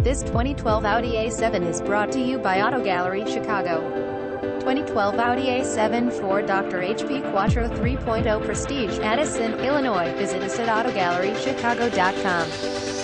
This 2012 Audi A7 is brought to you by Auto Gallery Chicago. 2012 Audi A7 for Dr. HP Quattro 3.0 Prestige, Addison, Illinois. Visit us at AutoGalleryChicago.com.